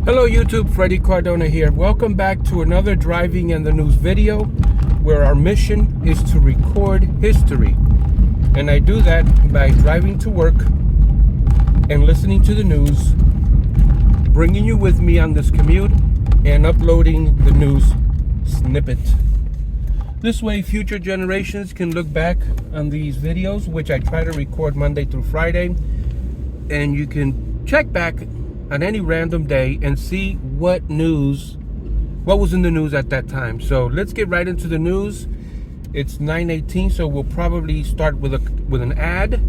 Hello YouTube, Freddie Cardona here. Welcome back to another Driving in the News video where our mission is to record history. And I do that by driving to work and listening to the news, bringing you with me on this commute, and uploading the news snippet. This way future generations can look back on these videos, which I try to record Monday through Friday, and you can check back on any random day and see what was in the news at that time. So let's get right into the news. It's 9:18, so we'll probably start with an ad,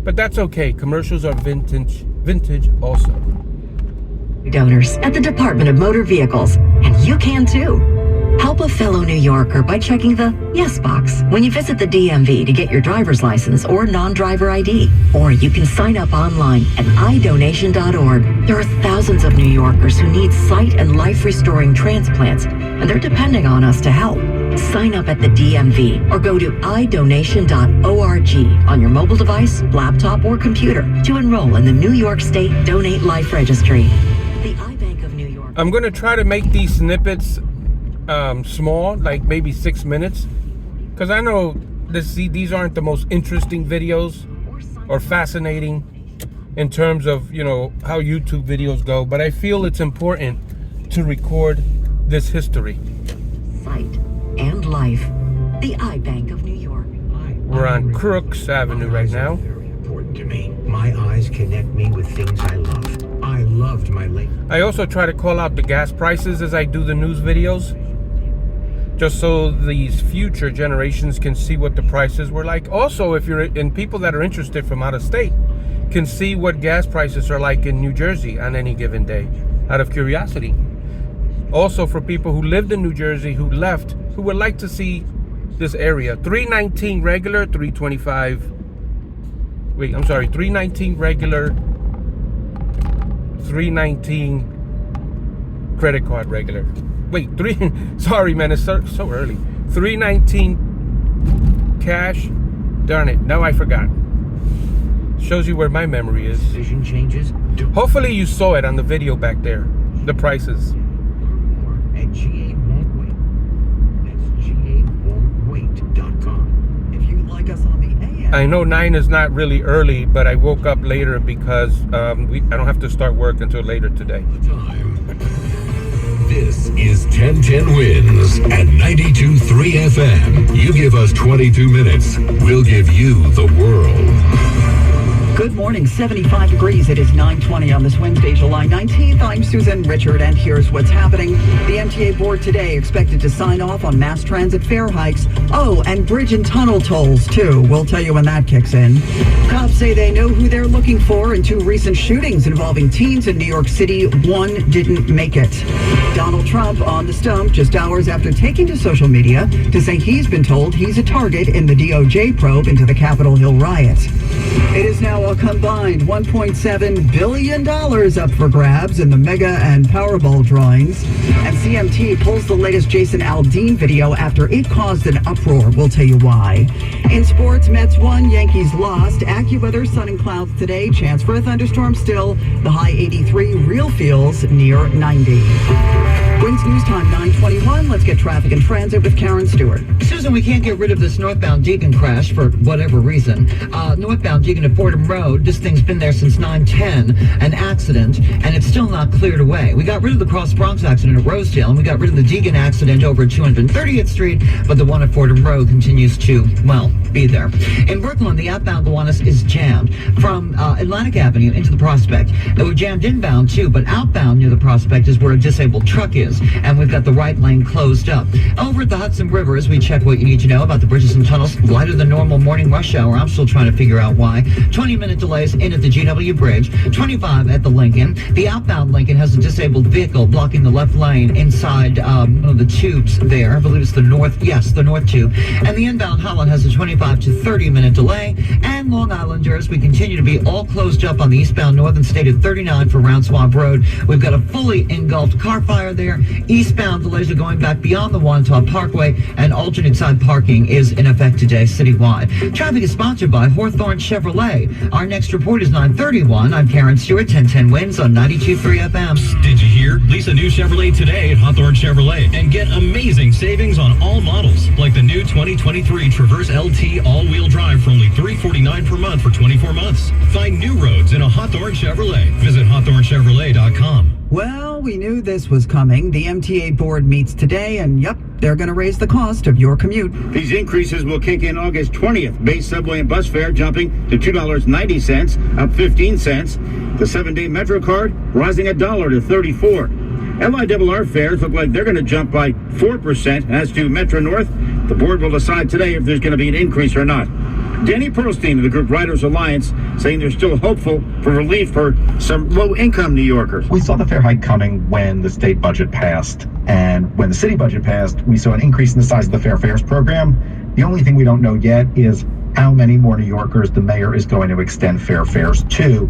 but that's okay. Commercials are vintage also. Donors at the Department of Motor Vehicles, and you can too. Help a fellow New Yorker by checking the Yes box when you visit the DMV to get your driver's license or non-driver ID. Or you can sign up online at idonation.org. There are thousands of New Yorkers who need sight and life-restoring transplants, and they're depending on us to help. Sign up at the DMV or go to idonation.org on your mobile device, laptop, or computer to enroll in the New York State Donate Life Registry. The iBank of New York. I'm going to try to make these snippets small, like maybe 6 minutes, because I know these aren't the most interesting videos or fascinating in terms of, how YouTube videos go, but I feel it's important to record this history. Sight and life. The iBank of New York. We're on Crooks Avenue right now. Very important to me. My eyes connect me with things I love. I loved my late. I also try to call out the gas prices as I do the news videos, just so these future generations can see what the prices were like. Also, if you're in, people that are interested from out of state can see what gas prices are like in New Jersey on any given day, out of curiosity. Also, for people who lived in New Jersey, who left, who would like to see this area. 319 regular, 325. Wait, I'm sorry, 319 regular, 319 credit card regular. Wait, sorry man, it's so early. 319 cash. Darn it, now I forgot. Shows you where my memory is. Decision changes. Hopefully you saw it on the video back there, the prices. At GA Won't Wait. That's GAWon'tWait.com. If you like us on the AM. I know 9 is not really early, but I woke up later because I don't have to start work until later today. Time. This is 1010 Wins at 92.3 FM. You give us 22 minutes, we'll give you the world. Good morning, 75 degrees. It is 9:20 on this Wednesday, July 19th. I'm Susan Richard, and here's what's happening. The MTA board today expected to sign off on mass transit fare hikes. Oh, and bridge and tunnel tolls, too. We'll tell you when that kicks in. Cops say they know who they're looking for in 2 recent shootings involving teens in New York City. One didn't make it. Donald Trump on the stump just hours after taking to social media to say he's been told he's a target in the DOJ probe into the Capitol Hill riot. It is now a combined $1.7 billion up for grabs in the Mega and Powerball drawings. And CMT pulls the latest Jason Aldean video after it caused an uproar. We'll tell you why. In sports, Mets won, Yankees lost. AccuWeather, sun and clouds today. Chance for a thunderstorm still. The high 83, real feels near 90. Wins News Time 9:21. Let's get traffic and transit with Karen Stewart. Susan, we can't get rid of this northbound Deacon crash for whatever reason. Northbound Deacon to Fordham Road, this thing's been there since 9:10, an accident, and it's still not cleared away. We got rid of the Cross Bronx accident at Rosedale, and we got rid of the Deacon accident over at 230th Street, but the one at Fordham Road continues to, be there. In Brooklyn, the outbound Gowanus is jammed from Atlantic Avenue into the Prospect. We're jammed inbound, too, but outbound near the Prospect is where a disabled truck is, and we've got the right lane closed up. Over at the Hudson River, as we check what you need to know about the bridges and tunnels, lighter than normal morning rush hour. I'm still trying to figure out why. 20-minute delays in at the GW Bridge, 25 at the Lincoln. The outbound Lincoln has a disabled vehicle blocking the left lane inside one of the tubes there. I believe it's the north tube. And the inbound Holland has a 25 to 30-minute delay. And Long Islanders, we continue to be all closed up on the eastbound Northern State at 39 for Round Swamp Road. We've got a fully engulfed car fire there. Eastbound delays are going back beyond the Wantagh Parkway, and alternate side parking is in effect today citywide. Traffic is sponsored by Hawthorne Chevrolet. Our next report is 9:31. I'm Karen Stewart, 1010 Wins on 92. 92.3 FM. Did you hear? Lease a new Chevrolet today at Hawthorne Chevrolet and get amazing savings on all models, like the new 2023 Traverse LT all-wheel drive for only $349 per month for 24 months. Find new roads in a Hawthorne Chevrolet. Visit hawthornechevrolet.com. Well, we knew this was coming. The MTA board meets today, and yep, they're going to raise the cost of your commute. These increases will kick in August 20th. Base subway and bus fare jumping to $2.90, up 15 cents. The 7-day Metro card rising $1 to 34. LIRR fares look like they're going to jump by 4%. As to Metro North, the board will decide today if there's going to be an increase or not. Danny Perlstein of the group Riders Alliance saying they're still hopeful for relief for some low-income New Yorkers. We saw the fare hike coming when the state budget passed, and when the city budget passed, we saw an increase in the size of the Fair Fares program. The only thing we don't know yet is how many more New Yorkers the mayor is going to extend Fair Fares to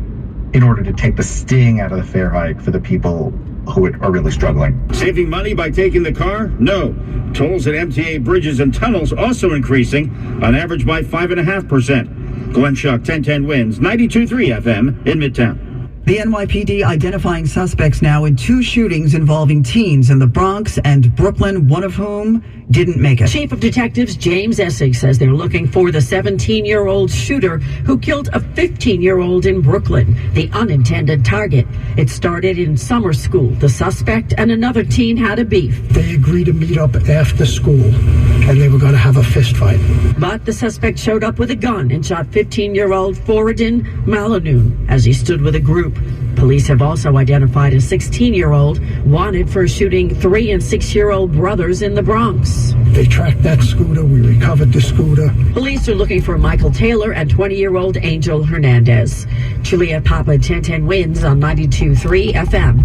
in order to take the sting out of the fare hike for the people who are really struggling. Saving money by taking the car? No. Tolls at MTA bridges and tunnels also increasing, on average by 5.5%. Glenn Schuck, 1010 Wins, 92.3 FM in Midtown. The NYPD identifying suspects now in 2 shootings involving teens in the Bronx and Brooklyn, one of whom didn't make it. Chief of Detectives James Essig says they're looking for the 17-year-old shooter who killed a 15-year-old in Brooklyn, the unintended target. It started in summer school. The suspect and another teen had a beef. They agreed to meet up after school, and they were going to have a fist fight. But the suspect showed up with a gun and shot 15-year-old Foradin Malanoon as he stood with a group. Police have also identified a 16-year-old wanted for shooting 3- and 6-year-old brothers in the Bronx. They tracked that scooter. We recovered the scooter. Police are looking for Michael Taylor and 20-year-old Angel Hernandez. Juliet Papa, 1010 Wins on 92.3 FM.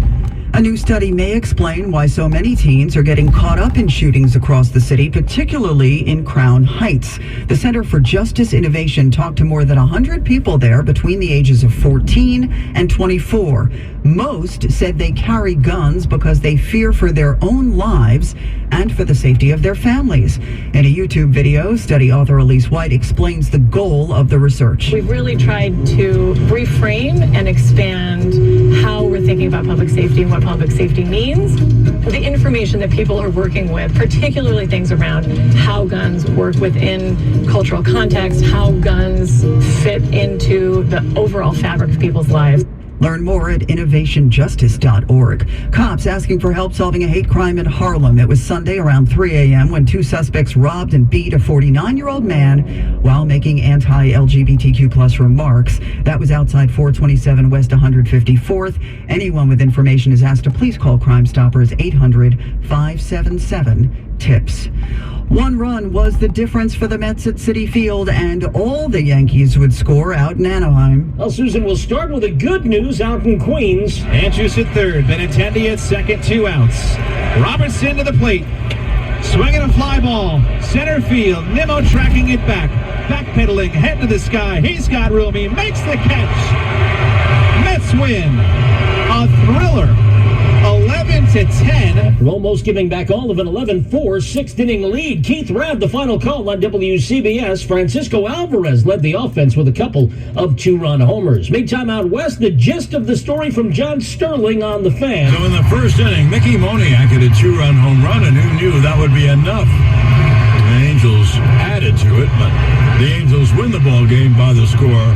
A new study may explain why so many teens are getting caught up in shootings across the city, particularly in Crown Heights. The Center for Justice Innovation talked to more than 100 people there between the ages of 14 and 24. Most said they carry guns because they fear for their own lives and for the safety of their families. In a YouTube video, study author Elise White explains the goal of the research. We've really tried to reframe and expand how we're thinking about public safety and what public safety means. The information that people are working with, particularly things around how guns work within cultural context, how guns fit into the overall fabric of people's lives. Learn more at innovationjustice.org. Cops asking for help solving a hate crime in Harlem. It was Sunday around 3 a.m. when 2 suspects robbed and beat a 49-year-old man while making anti-LGBTQ plus remarks. That was outside 427 West 154th. Anyone with information is asked to please call Crime Stoppers 800-577-TIPS. 1 run was the difference for the Mets at Citi Field, and all the Yankees would score out in Anaheim. Well, Susan, we'll start with the good news out in Queens. Andrews at third, Benintendi at second, 2 outs. Robertson to the plate, swinging a fly ball, center field. Nimmo tracking it back, backpedaling, head to the sky. He's got room. He makes the catch. Mets win. A thriller. 11-10. We're almost giving back all of an 11-4 6th-inning lead. Keith Rabb, the final call on WCBS. Francisco Alvarez led the offense with a couple of 2-run homers. Meantime, out west, the gist of the story from John Sterling on the Fan. So in the first inning, Mickey Moniak hit a 2-run home run, and who knew that would be enough? The Angels added to it, but the Angels win the ball game by the score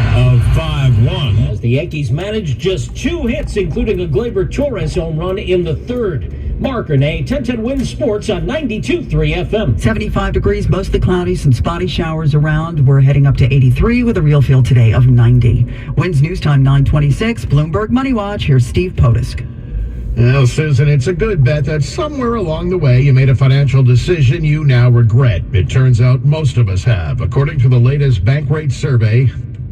of 5-1. As the Yankees managed just 2 hits, including a Gleyber Torres home run in the third. Mark Renee, 1010 Wins Sports on 92.3 FM. 75 degrees, mostly cloudy, some spotty showers around. We're heading up to 83 with a real feel today of 90. Wins News Time 926, Bloomberg Money Watch. Here's Steve Potisk. Well, Susan, it's a good bet that somewhere along the way you made a financial decision you now regret. It turns out most of us have. According to the latest Bankrate survey,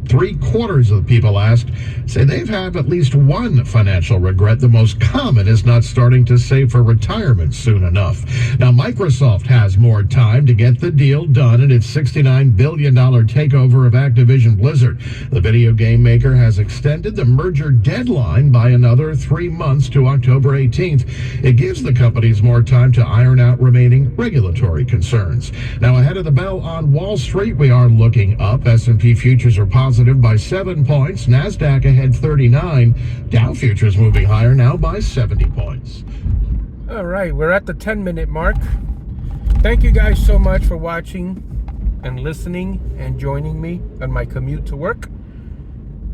3/4 of the people asked say they've had at least one financial regret. The most common is not starting to save for retirement soon enough. Now, Microsoft has more time to get the deal done in its $69 billion takeover of Activision Blizzard. The video game maker has extended the merger deadline by another 3 months to October 18th. It gives the companies more time to iron out remaining regulatory concerns. Now, ahead of the bell on Wall Street, we are looking up. S&P futures are positive positive by 7 points. NASDAQ ahead 39. Dow futures moving higher now by 70 points. All right, we're at the 10-minute mark. Thank you guys so much for watching and listening and joining me on my commute to work.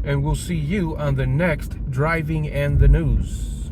And we'll see you on the next Driving and the News.